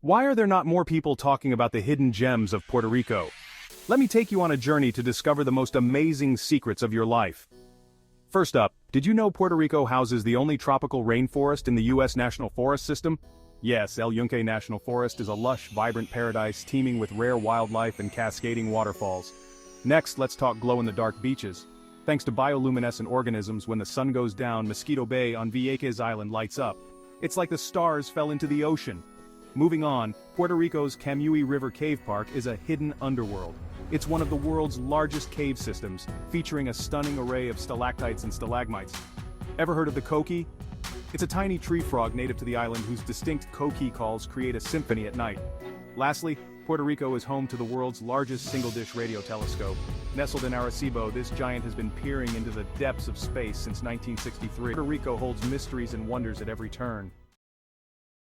Why are there not more people talking about the hidden gems of Puerto Rico? Let me take you on a journey to discover the most amazing secrets of your life. First up, did you know Puerto Rico houses the only tropical rainforest in the U.S. National Forest System? Yes, El Yunque National Forest is a lush, vibrant paradise teeming with rare wildlife and cascading waterfalls. Next, let's talk glow-in-the-dark beaches. Thanks to bioluminescent organisms, when the sun goes down, Mosquito Bay on Vieques Island lights up. It's like the stars fell into the ocean. Moving on, Puerto Rico's Camuy River Cave Park is a hidden underworld. It's one of the world's largest cave systems, featuring a stunning array of stalactites and stalagmites. Ever heard of the coqui? It's a tiny tree frog native to the island whose distinct coqui calls create a symphony at night. Lastly, Puerto Rico is home to the world's largest single-dish radio telescope. Nestled in Arecibo, this giant has been peering into the depths of space since 1963. Puerto Rico holds mysteries and wonders at every turn.